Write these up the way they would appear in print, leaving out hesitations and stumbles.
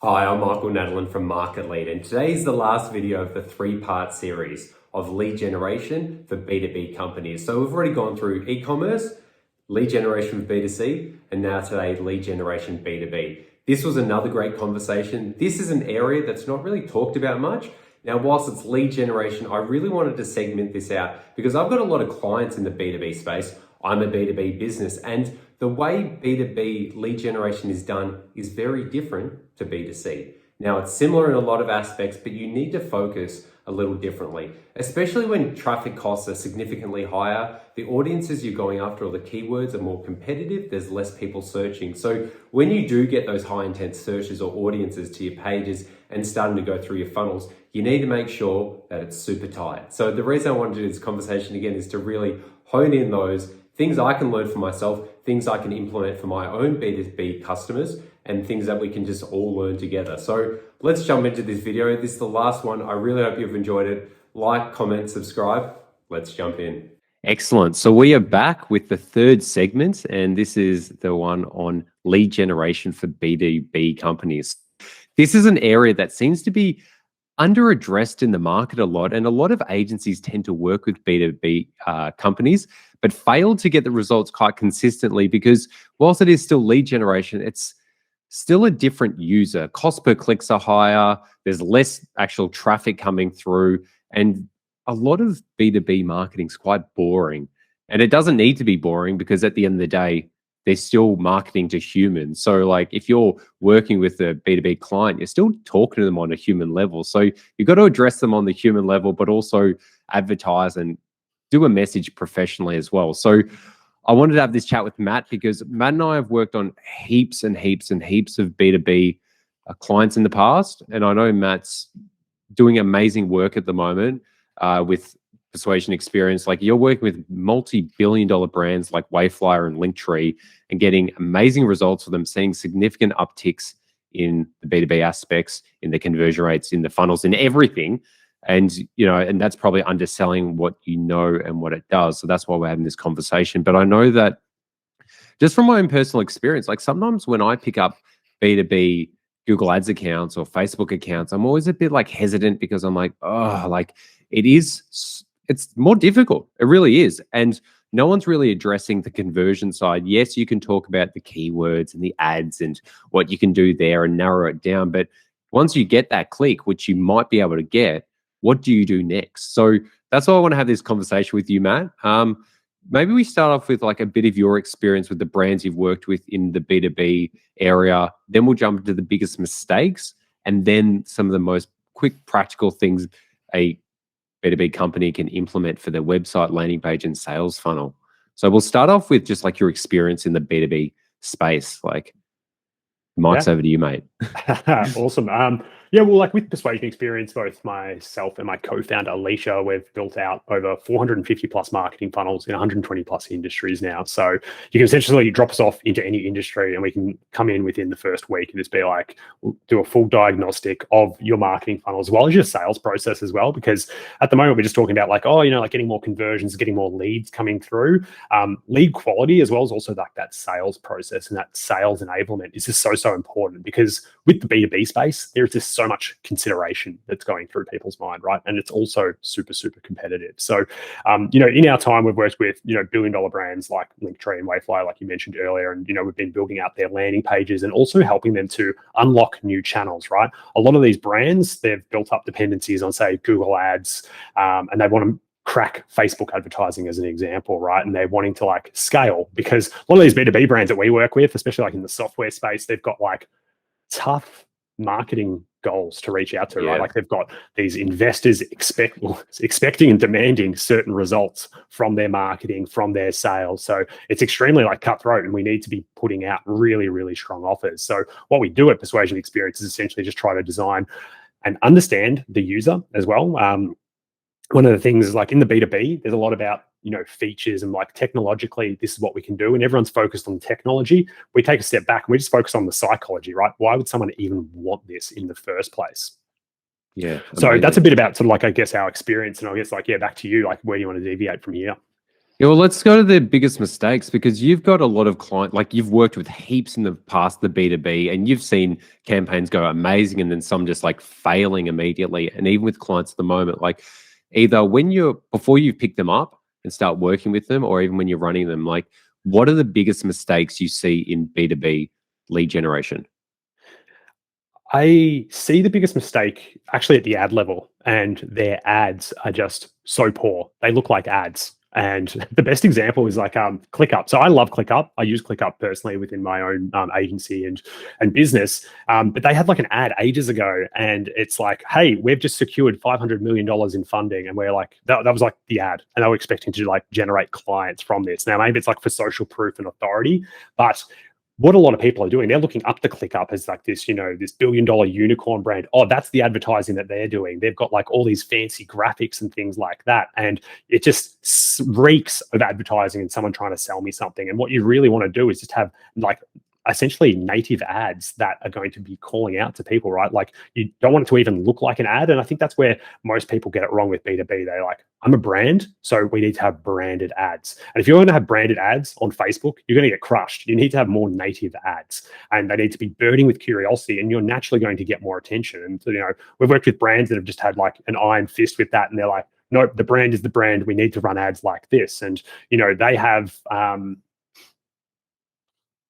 Hi, I'm Michael Nadalin from Market Lead, and today is the last video of the three-part series of lead generation for B2B companies. So we've already gone through e-commerce, lead generation for B2C, and now today, lead generation B2B. This was another great conversation. This is an area that's not really talked about much. Now, whilst it's lead generation, I really wanted to segment this out because I've got a lot of clients in the B2B space. I'm a B2B business, and the way B2B lead generation is done is very different to B2C. Now, it's similar in a lot of aspects, but you need to focus a little differently, especially when traffic costs are significantly higher. The audiences you're going after or the keywords are more competitive. There's less people searching. So when you do get those high intent searches or audiences to your pages and starting to go through your funnels, you need to make sure that it's super tight. So the reason I wanted to do this conversation again is to really hone in those things I can learn for myself, things I can implement for my own B2B customers, and things that we can just all learn together. So let's jump into this video. This is the last one. I really hope you've enjoyed it. Like, comment, subscribe. Let's jump in. Excellent. So we are back with the third segment, and this is the one on lead generation for B2B companies. This is an area that seems to be under-addressed in the market a lot, and a lot of agencies tend to work with B2B companies, but fail to get the results quite consistently because whilst it is still lead generation, it's still a different user. Cost per clicks are higher, there's less actual traffic coming through, and a lot of B2B marketing is quite boring. And it doesn't need to be boring because at the end of the day, they're still marketing to humans. So like if you're working with a B2B client, you're still talking to them on a human level. So you've got to address them on the human level, but also advertise and do a message professionally as well. So I wanted to have this chat with Matt because Matt and I have worked on heaps and heaps and heaps of B2B clients in the past. And I know Matt's doing amazing work at the moment with Persuasion Experience. Like you're working with multi-billion-dollar brands like Wayflyer and Linktree and getting amazing results for them, seeing significant upticks in the B2B aspects, in the conversion rates, in the funnels, in everything. And, you know, and that's probably underselling what you know and what it does. So that's why we're having this conversation. But I know that just from my own personal experience, like sometimes when I pick up B2B Google Ads accounts or Facebook accounts, I'm always a bit like hesitant because I'm like, oh, like it's more difficult. It really is. And no one's really addressing the conversion side. Yes, you can talk about the keywords and the ads and what you can do there and narrow it down. But once you get that click, which you might be able to get, what do you do next? So that's why I want to have this conversation with you, Matt. Maybe we start off with like a bit of your experience with the brands you've worked with in the B2B area. Then we'll jump into the biggest mistakes and then some of the most quick practical things a B2B company can implement for their website, landing page, and sales funnel. So we'll start off with just like your experience in the B2B space. Like, Mike's over to you, mate. Awesome. Yeah, well, like with Persuasion Experience, both myself and my co-founder, Alicia, we've built out over 450 plus marketing funnels in 120 plus industries now. So you can essentially drop us off into any industry and we can come in within the first week and just be like, we'll do a full diagnostic of your marketing funnel as well as your sales process as well. Because at the moment, we're just talking about like, oh, you know, like getting more conversions, getting more leads coming through. Lead quality as well as also like that sales process and that sales enablement is just so important because with the B2B space, there's just so much consideration that's going through people's mind, right? And it's also super competitive. So, you know, in our time, we've worked with, you know, billion-dollar brands like Linktree and Wayflyer, like you mentioned earlier. And, you know, we've been building out their landing pages and also helping them to unlock new channels, right? A lot of these brands, they've built up dependencies on, say, Google Ads, and they want to crack Facebook advertising as an example, right? And they're wanting to like scale because a lot of these B2B brands that we work with, especially like in the software space, they've got like tough marketing goals to reach out to, right? Like they've got these investors expecting and demanding certain results from their marketing, from their sales. So it's extremely like cutthroat and we need to be putting out really strong offers. So what we do at Persuasion Experience is essentially just try to design and understand the user as well. One of the things is like in the B2B, there's a lot about, you know, features and like technologically, this is what we can do. And everyone's focused on technology. We take a step back and we just focus on the psychology, right? Why would someone even want this in the first place? Yeah. So that's a bit about sort of like, I guess, our experience. And I guess like, yeah, back to you, like where do you want to deviate from here? Yeah, well, let's go to the biggest mistakes, because you've got a lot of clients, like you've worked with heaps in the past, the B2B, and you've seen campaigns go amazing and then some just like failing immediately. And even with clients at the moment, like either before you pick them up and start working with them, or even when you're running them, like what are the biggest mistakes you see in B2B lead generation? I see the biggest mistake actually at the ad level, and their ads are just so poor. They look like ads. And the best example is like ClickUp. So I love ClickUp. I use ClickUp personally within my own agency and business. But they had like an ad ages ago, and it's like, hey, we've just secured $500 million in funding. And we're like, that was like the ad. And they were expecting to like generate clients from this. Now, maybe it's like for social proof and authority, but what a lot of people are doing, they're looking up to ClickUp as like this, this billion-dollar unicorn brand. Oh, that's the advertising that they're doing. They've got like all these fancy graphics and things like that. And it just reeks of advertising and someone trying to sell me something. And what you really want to do is just have like essentially native ads that are going to be calling out to people, right? Like you don't want it to even look like an ad. And I think that's where most people get it wrong with B2B. They're like, I'm a brand, so we need to have branded ads. And if you're going to have branded ads on Facebook, you're going to get crushed. You need to have more native ads, and they need to be burning with curiosity, and you're naturally going to get more attention. And we've worked with brands that have just had like an iron fist with that, and they're like, nope, the brand is the brand. We need to run ads like this. And they have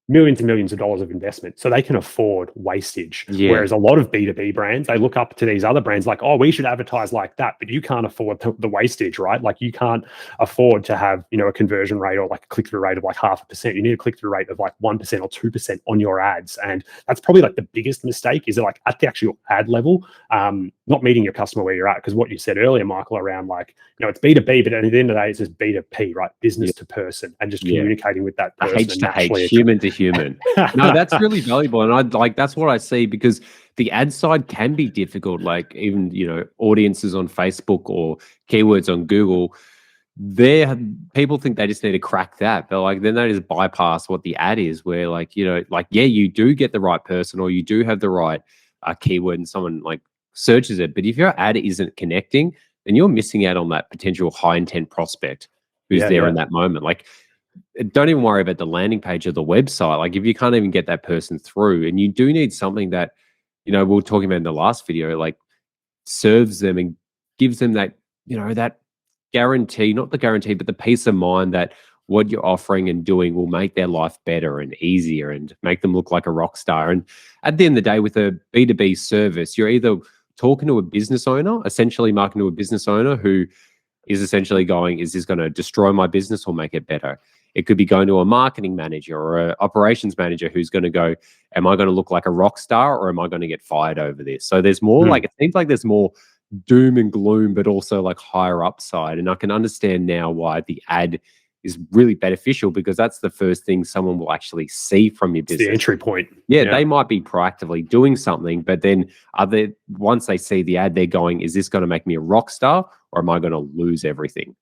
millions and millions of dollars of investment, so they can afford wastage. Yeah. Whereas a lot of B2B brands, they look up to these other brands like, oh, we should advertise like that, but you can't afford the wastage, right? Like you can't afford to have, a conversion rate or like a click-through rate of like 0.5%. You need a click-through rate of like 1% or 2% on your ads. And that's probably like the biggest mistake, is like at the actual ad level, not meeting your customer where you're at. Because what you said earlier, Michael, around like, it's B2B, but at the end of the day, it's just B2P, right? Business to person, and just communicating with that person. H to H, human to human. No, that's really valuable. And that's what I see, because the ad side can be difficult. Like even, audiences on Facebook or keywords on Google, people think they just need to crack that. But like, then they just bypass what the ad is, where like, you do get the right person, or you do have the right keyword and someone like searches it. But if your ad isn't connecting, then you're missing out on that potential high intent prospect who's there in that moment. Like, don't even worry about the landing page of the website. Like if you can't even get that person through, and you do need something that, we were talking about in the last video, like serves them and gives them that, that guarantee, not the guarantee, but the peace of mind that what you're offering and doing will make their life better and easier and make them look like a rock star. And at the end of the day, with a B2B service, you're either talking to a business owner, essentially marketing to a business owner who is essentially going, is this going to destroy my business or make it better? It could be going to a marketing manager or an operations manager who's going to go, am I going to look like a rock star, or am I going to get fired over this? So there's more like, it seems like there's more doom and gloom, but also like higher upside. And I can understand now why the ad is really beneficial, because that's the first thing someone will actually see from your business. It's the entry point. Yeah, they might be proactively doing something, but then once they see the ad, they're going, is this going to make me a rock star, or am I going to lose everything?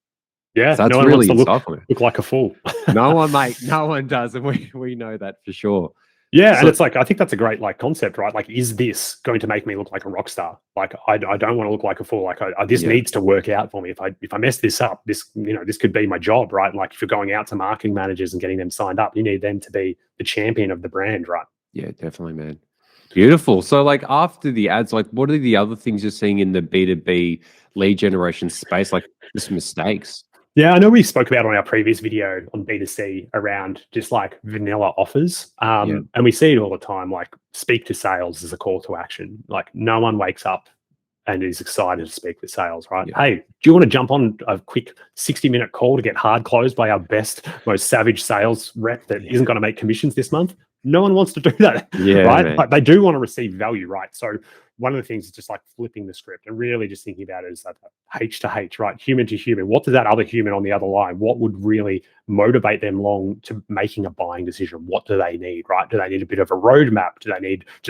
Yeah, so that's no one really wants to insightful. look like a fool. No one, mate. No one does, and we know that for sure. Yeah, and it's like, I think that's a great like concept, right? Like, is this going to make me look like a rock star? Like, I don't want to look like a fool. Like, this needs to work out for me. If I mess this up, this could be my job, right? Like, if you're going out to marketing managers and getting them signed up, you need them to be the champion of the brand, right? Yeah, definitely, man. Beautiful. So, like, after the ads, like, what are the other things you're seeing in the B2B lead generation space? Like, just mistakes. Yeah, I know we spoke about on our previous video on B2C around just like vanilla offers. And we see it all the time, like speak to sales as a call to action. Like no one wakes up and is excited to speak with sales, right? Yeah. Hey, do you want to jump on a quick 60-minute call to get hard closed by our best, most savage sales rep that isn't going to make commissions this month? No one wants to do that, right? Man. But they do want to receive value, right? So one of the things is just like flipping the script and really just thinking about it as like H to H, right? Human to human. What does that other human on the other line, what would really motivate them along to making a buying decision? What do they need, right? Do they need a bit of a roadmap? Do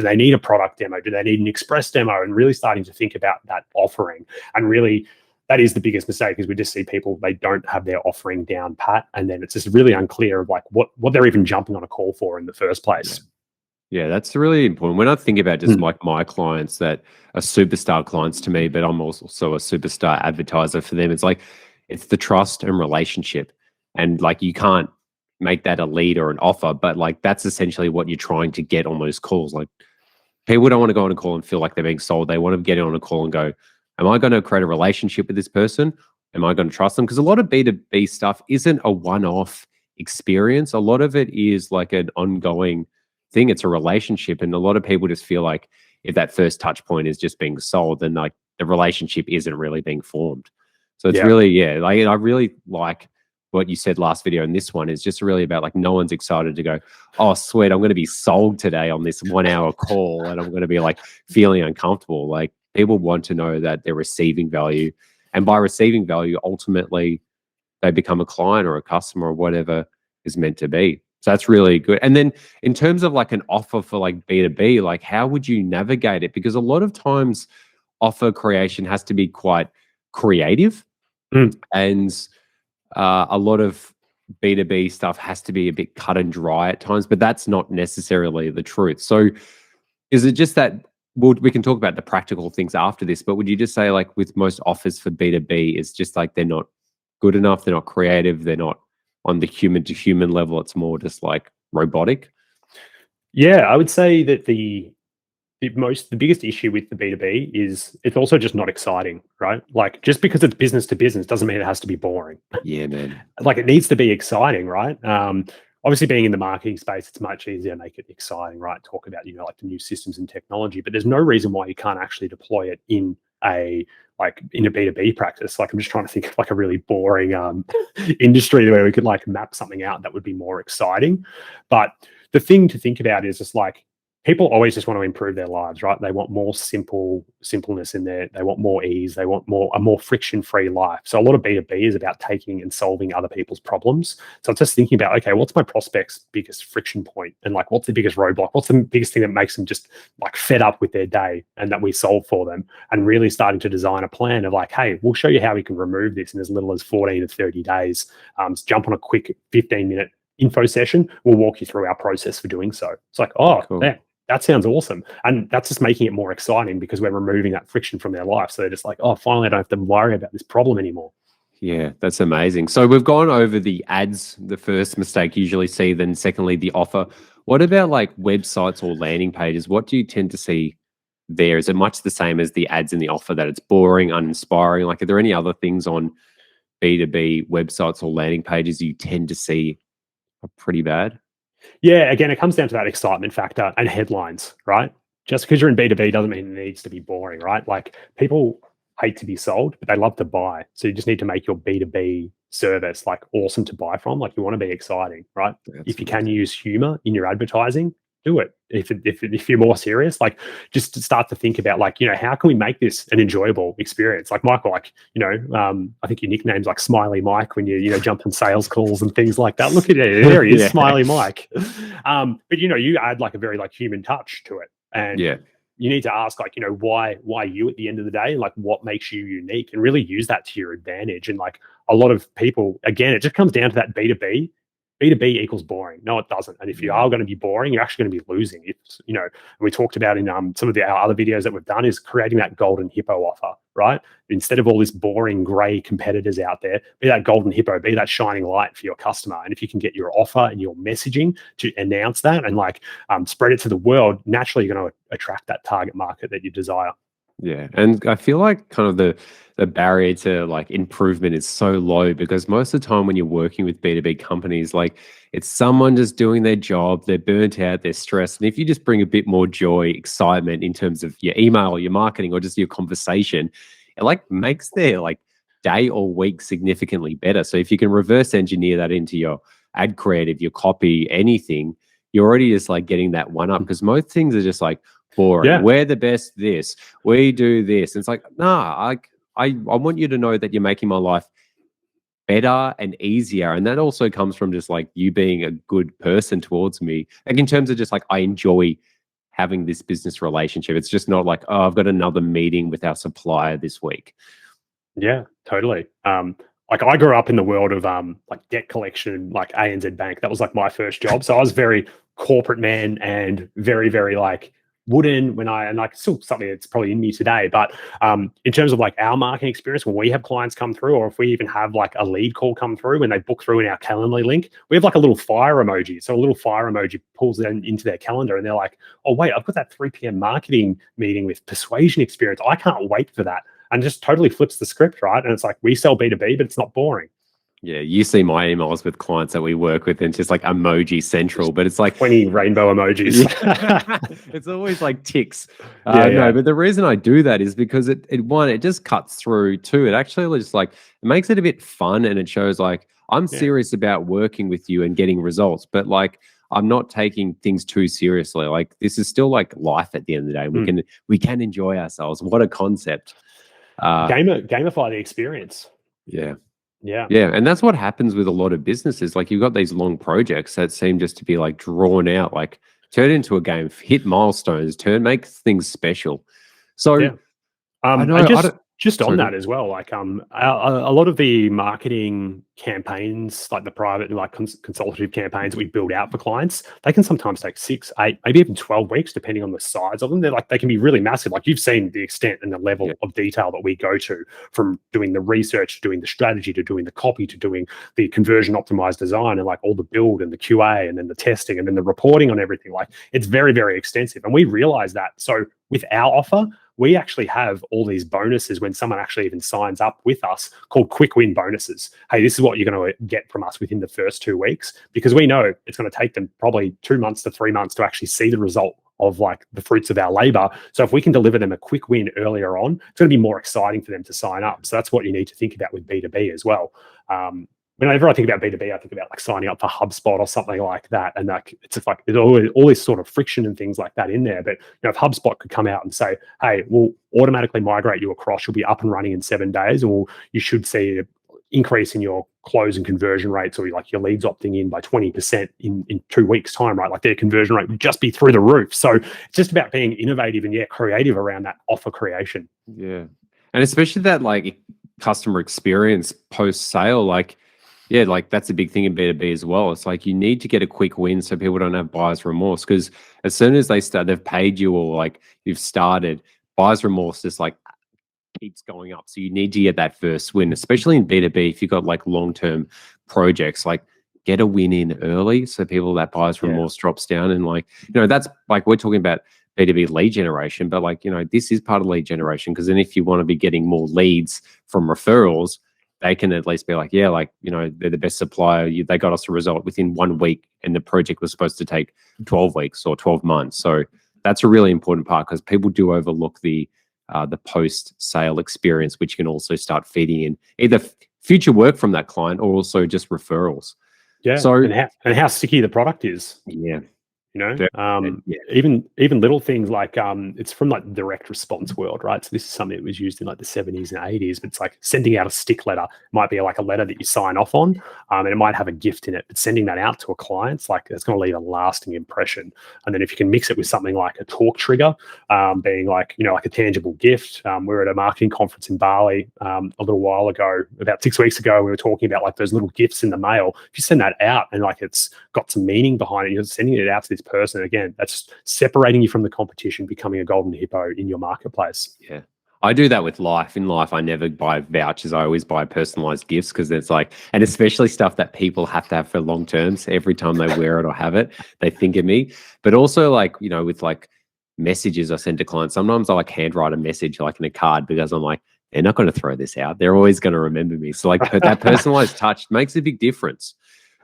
they need a product demo? Do they need an express demo? And really starting to think about that offering. And really, that is the biggest mistake, is we just see people, they don't have their offering down pat, and then it's just really unclear of like what they're even jumping on a call for in the first place. Yeah, that's really important. When I think about just like my clients that are superstar clients to me, but I'm also a superstar advertiser for them, it's like, it's the trust and relationship. and like you can't make that a lead or an offer, but like that's essentially what you're trying to get on those calls. Like people don't want to go on a call and feel like they're being sold. They want to get on a call and go, am I going to create a relationship with this person? Am I going to trust them? Because a lot of B2B stuff isn't a one-off experience. A lot of it is like an ongoing thing. It's a relationship. And a lot of people just feel like if that first touch point is just being sold, then like the relationship isn't really being formed. So it's really, like I really like what you said last video, and this one is just really about like no one's excited to go, oh sweet, I'm going to be sold today on this 1 hour call and I'm going to be like feeling uncomfortable. Like people want to know that they're receiving value, and by receiving value, ultimately they become a client or a customer or whatever is meant to be. So that's really good. And then in terms of like an offer for like B2B, like how would you navigate it? Because a lot of times offer creation has to be quite creative, and a lot of B2B stuff has to be a bit cut and dry at times, but that's not necessarily the truth. So is it just that, well, we can talk about the practical things after this, but would you just say like with most offers for B2B, it's just like they're not good enough, they're not creative, they're not on the human to human level, it's more just like robotic? Yeah, I would say that the biggest issue with the B2B is it's also just not exciting, right? Like just because it's business to business doesn't mean it has to be boring. Yeah, man. Like it needs to be exciting, right? Obviously being in the marketing space, it's much easier to make it exciting, right? Talk about, like the new systems and technology, but there's no reason why you can't actually deploy it in a B2B practice. Like I'm just trying to think of like a really boring industry where we could like map something out that would be more exciting. But the thing to think about is just like, people always just want to improve their lives, right? They want more simpleness in there. They want more ease. They want a more friction-free life. So a lot of B2B is about taking and solving other people's problems. So I'm just thinking about, okay, what's my prospect's biggest friction point? And like, what's the biggest roadblock? What's the biggest thing that makes them just like fed up with their day and that we solve for them? And really starting to design a plan of like, hey, we'll show you how we can remove this in as little as 14 to 30 days. Jump on a quick 15-minute info session. We'll walk you through our process for doing so. It's like, oh, cool. Yeah. That sounds awesome. And that's just making it more exciting because we're removing that friction from their life. So they're just like, oh, finally, I don't have to worry about this problem anymore. Yeah, that's amazing. So we've gone over the ads, the first mistake you usually see, then secondly, the offer. What about like websites or landing pages? What do you tend to see there? Is it much the same as the ads in the offer, that it's boring, uninspiring? Like, are there any other things on B2B websites or landing pages you tend to see are pretty bad? Yeah, again, it comes down to that excitement factor and headlines, right? Just because you're in B2B doesn't mean it needs to be boring, right? Like people hate to be sold, but they love to buy. So you just need to make your B2B service like awesome to buy from. Like you want to be exciting, right? If you can use humor in your advertising, do it. If you're more serious, like just to start to think about like, how can we make this an enjoyable experience? Like Michael, like, I think your nickname's like Smiley Mike when you jump on sales calls and things like that. Look at it, there he is, Smiley Mike. But you add like a very like human touch to it. And you need to ask like, why you at the end of the day, like what makes you unique, and really use that to your advantage. And like a lot of people, again, it just comes down to that B2B. B2B equals boring. No, it doesn't. And if you are going to be boring, you're actually going to be losing. It's, we talked about in some of our other videos that we've done is creating that Golden Hippo offer, right? Instead of all this boring gray competitors out there, be that Golden Hippo, be that shining light for your customer. And if you can get your offer and your messaging to announce that and like spread it to the world, naturally you're going to attract that target market that you desire. Yeah, and I feel like kind of the barrier to like improvement is so low, because most of the time when you're working with B2B companies, like it's someone just doing their job, they're burnt out, they're stressed. And if you just bring a bit more joy, excitement in terms of your email or your marketing or just your conversation, it like makes their like day or week significantly better. So if you can reverse engineer that into your ad creative, your copy, anything, you're already just like getting that one up, because most things are just like boring. Yeah. We're the best this, we do this. And it's like, nah, I want you to know that you're making my life better and easier. And that also comes from just like you being a good person towards me. Like in terms of just like, I enjoy having this business relationship. It's just not like, oh, I've got another meeting with our supplier this week. Yeah, totally. Like I grew up in the world of like debt collection, like ANZ Bank. That was like my first job. So I was very corporate man and very, very like wouldn't and like still something that's probably in me today, but in terms of like our marketing experience, when we have clients come through, or if we even have like a lead call come through, when they book through in our Calendly link, we have like a little fire emoji. So a little fire emoji pulls them into their calendar, and they're like, oh wait, I've got that 3 p.m. marketing meeting with Persuasion Experience. I can't wait for that. And just totally flips the script, right? And it's like, we sell B2B, but it's not boring. Yeah, you see my emails with clients that we work with, and it's just like emoji central, but it's like 20 rainbow emojis. It's always like ticks. Yeah. No, but the reason I do that is because it just cuts through. Two, it actually just like, it makes it a bit fun, and it shows like I'm serious about working with you and getting results, but like I'm not taking things too seriously. Like this is still like life at the end of the day. We can enjoy ourselves. What a concept. Gamify the experience. Yeah. Yeah. Yeah. And that's what happens with a lot of businesses. Like you've got these long projects that seem just to be like drawn out, like turn it into a game, hit milestones, make things special. So I know, just on that as well, like a lot of the marketing campaigns, like the private, like consultative campaigns we build out for clients, they can sometimes take 6, 8, maybe even 12 weeks, depending on the size of them. They can be really massive. Like you've seen the extent and the level of detail that we go to, from doing the research, to doing the strategy, to doing the copy, to doing the conversion optimized design, and like all the build and the QA, and then the testing, and then the reporting on everything. Like it's very, very extensive. And we realize that. So with our offer, we actually have all these bonuses when someone actually even signs up with us, called quick win bonuses. Hey, this is what you're going to get from us within the first 2 weeks, because we know it's going to take them probably 2 months to 3 months to actually see the result of like the fruits of our labor. So if we can deliver them a quick win earlier on, it's going to be more exciting for them to sign up. So that's what you need to think about with B2B as well. Whenever I think about B2B, I think about like signing up for HubSpot or something like that. And like, it's just like, there's all this sort of friction and things like that in there. But if HubSpot could come out and say, hey, we'll automatically migrate you across, you'll be up and running in 7 days, or you should see an increase in your close and conversion rates, or like your leads opting in by 20% in 2 weeks time, right? Like their conversion rate would just be through the roof. So it's just about being innovative and creative around that offer creation. Yeah. And especially that like customer experience post-sale, like, yeah, like that's a big thing in B2B as well. It's like you need to get a quick win so people don't have buyer's remorse, because as soon as they've paid you, or like you've started, buyer's remorse just like keeps going up. So you need to get that first win, especially in B2B. If you've got like long-term projects, like get a win in early so people, that buyer's remorse drops down. And like, that's like, we're talking about B2B lead generation, but like, this is part of lead generation, because then if you want to be getting more leads from referrals, they can at least be like, yeah, like, they're the best supplier. They got us a result within 1 week, and the project was supposed to take 12 weeks or 12 months. So that's a really important part, because people do overlook the post-sale experience, which can also start feeding in either future work from that client, or also just referrals. Yeah. So and how sticky the product is. Yeah. Even little things like it's from like the direct response world, right? So this is something that was used in like the 70s and 80s, but it's like sending out a stick letter. It might be like a letter that you sign off on, and it might have a gift in it, but sending that out to a client, it's like, it's going to leave a lasting impression. And then if you can mix it with something like a talk trigger, being like, like a tangible gift. We were at a marketing conference in Bali a little while ago, about 6 weeks ago. We were talking about like those little gifts in the mail. If you send that out and like it's got some meaning behind it, you're sending it out to this person, again, that's separating you from the competition, becoming a golden hippo in your marketplace. Yeah. I do that with life. In life, I never buy vouchers. I always buy personalized gifts, because it's like, and especially stuff that people have to have for long terms. Every time they wear it or have it, they think of me. But also like, with like messages I send to clients, sometimes I like handwrite a message like in a card, because I'm like, they're not going to throw this out. They're always going to remember me. So like that personalized touch makes a big difference.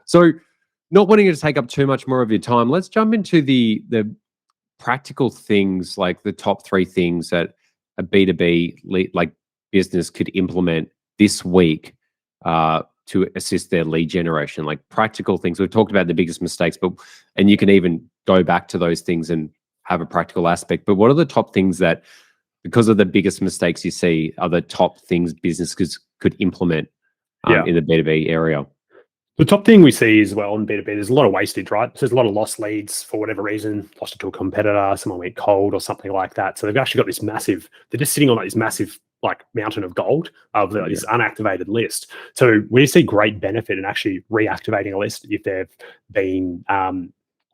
So not wanting to take up too much more of your time, let's jump into the practical things, like the top 3 things that a B2B like business could implement this week to assist their lead generation. Like practical things. We've talked about the biggest mistakes, and you can even go back to those things and have a practical aspect. But what are the top things that, because of the biggest mistakes you see, are the top things businesses could implement in the B2B area? The top thing we see as well in B2B, there's a lot of wastage, right? So there's a lot of lost leads for whatever reason, lost it to a competitor, someone went cold or something like that. So they've actually got this massive, they're just sitting on like this massive like mountain of gold of this unactivated list. So we see great benefit in actually reactivating a list if they've been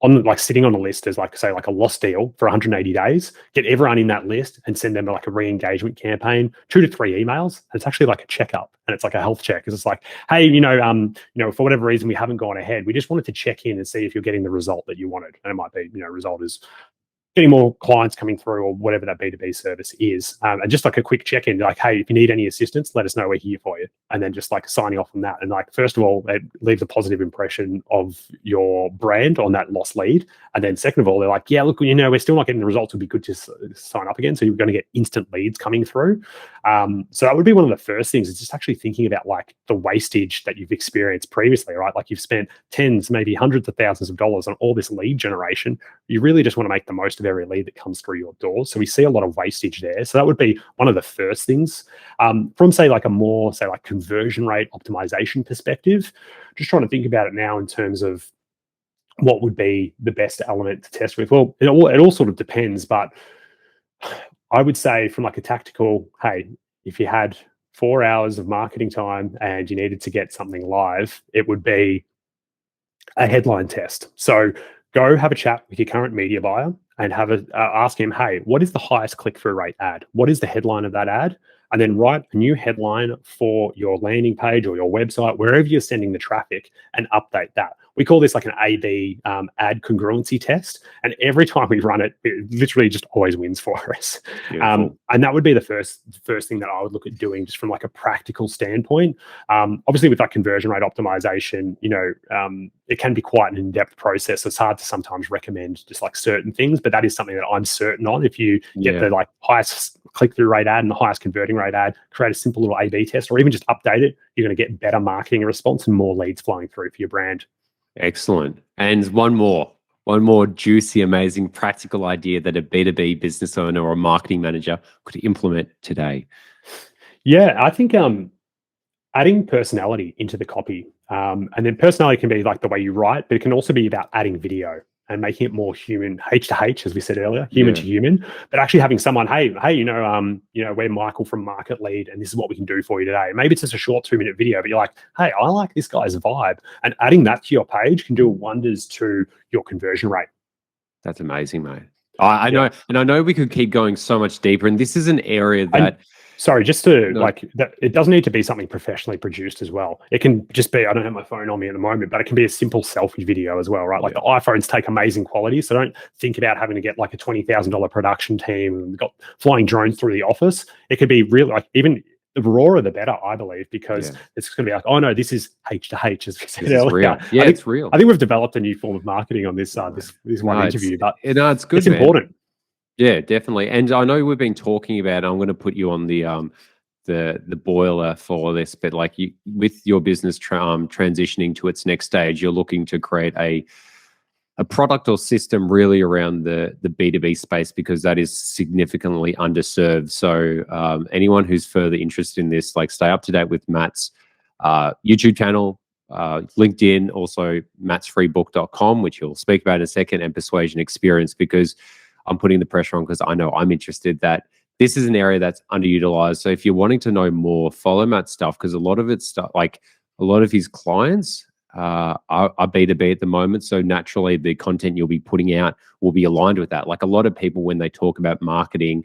on like sitting on a list as like say like a lost deal for 180 days, get everyone in that list and send them like a re-engagement campaign, 2 to 3 emails. And it's actually like a checkup and it's like a health check. It's like, hey, for whatever reason we haven't gone ahead. We just wanted to check in and see if you're getting the result that you wanted. And it might be, result is getting more clients coming through or whatever that B2B service is. And just like a quick check-in, like, hey, if you need any assistance, let us know, we're here for you. And then just like signing off on that. And like, first of all, it leaves a positive impression of your brand on that lost lead. And then second of all, they're like, yeah, look, we're still not getting the results. It'd be good to sign up again. So you're going to get instant leads coming through. So that would be one of the first things, is just actually thinking about like the wastage that you've experienced previously, right? Like you've spent tens, maybe hundreds of thousands of dollars on all this lead generation. You really just want to make the most of every lead that comes through your doors. So we see a lot of wastage there. So that would be one of the first things. From say like a more say like conversion rate optimization perspective, just trying to think about it now in terms of what would be the best element to test with. Well, it all sort of depends, but I would say from like a tactical, hey, if you had 4 hours of marketing time and you needed to get something live, it would be a headline test. So go have a chat with your current media buyer and ask him, hey, what is the highest click-through rate ad? What is the headline of that ad? And then write a new headline for your landing page or your website, wherever you're sending the traffic, and update that. We call this like an A/B ad congruency test. And every time we run it, it literally just always wins for us. And that would be the first thing that I would look at doing, just from like a practical standpoint. Obviously, with that conversion rate optimization, it can be quite an in-depth process. So it's hard to sometimes recommend just like certain things, but that is something that I'm certain on. If you get the like highest click-through rate ad and the highest converting rate ad, create a simple little A/B test, or even just update it, you're going to get better marketing response and more leads flowing through for your brand. Excellent. And one more juicy, amazing, practical idea that a B2B business owner or a marketing manager could implement today. Yeah, I think adding personality into the copy. And then personality can be like the way you write, but it can also be about adding video and making it more human, H to H, as we said earlier, human to human, but actually having someone, hey, we're Michael from Market Lead, and this is what we can do for you today. Maybe it's just a short 2-minute video, but you're like, hey, I like this guy's vibe. And adding that to your page can do wonders to your conversion rate. That's amazing, mate. I know, and I know we could keep going so much deeper. And this is an area that... Sorry, just to it doesn't need to be something professionally produced as well. It can just be, I don't have my phone on me at the moment, but it can be a simple selfie video as well, right? Like the iPhones take amazing quality. So don't think about having to get like a $20,000 production team and got flying drones through the office. It could be really like, even the rawer the better, I believe, because it's going to be like, oh no, this is H to H, as we said earlier. Real. Yeah, it's real. I think we've developed a new form of marketing on this this one interview, but it's good. It's important. Yeah, definitely. And I know we've been talking about, I'm going to put you on the boiler for this, but like with your business transitioning to its next stage, you're looking to create a product or system really around the B2B space, because that is significantly underserved. So anyone who's further interested in this, like, stay up to date with Matt's YouTube channel, LinkedIn, also mattsfreebook.com, which he'll speak about in a second, and Persuasion Experience, because I'm putting the pressure on, because I know I'm interested that this is an area that's underutilized. So if you're wanting to know more, follow Matt's stuff, because a lot of it's stuff, like a lot of his clients are B2B at the moment. So naturally the content you'll be putting out will be aligned with that. Like a lot of people, when they talk about marketing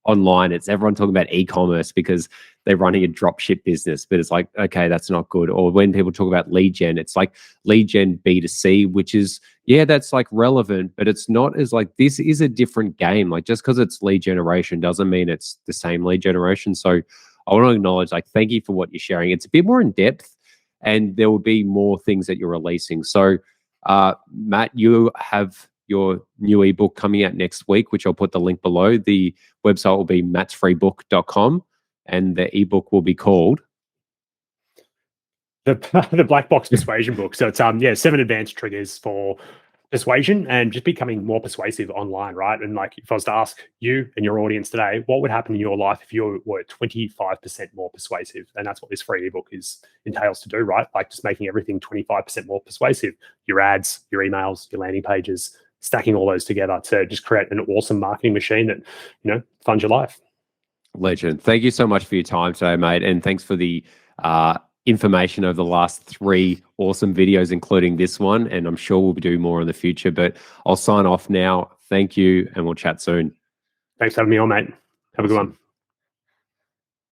online, it's everyone talking about e-commerce because they're running a dropship business, but it's like, okay, that's not good. Or when people talk about lead gen, it's like lead gen B2C, which is, that's like relevant, but it's not as like, this is a different game. Like just because it's lead generation doesn't mean it's the same lead generation. So I want to acknowledge, like, thank you for what you're sharing. It's a bit more in depth, and there will be more things that you're releasing. So Matt, you have your new ebook coming out next week, which I'll put the link below. The website will be mattsfreebook.com, and the ebook will be called the Black Box Persuasion book. So it's 7 advanced triggers for persuasion and just becoming more persuasive online, right? And like, if I was to ask you and your audience today, what would happen in your life if you were 25% more persuasive? And that's what this free ebook entails to do, right? Like just making everything 25% more persuasive. Your ads, your emails, your landing pages, stacking all those together to just create an awesome marketing machine that, funds your life. Legend. Thank you so much for your time today, mate. And thanks for the information over the last 3 awesome videos, including this one. And I'm sure we'll do more in the future, but I'll sign off now. Thank you, and we'll chat soon. Thanks for having me on, mate. Have a good one.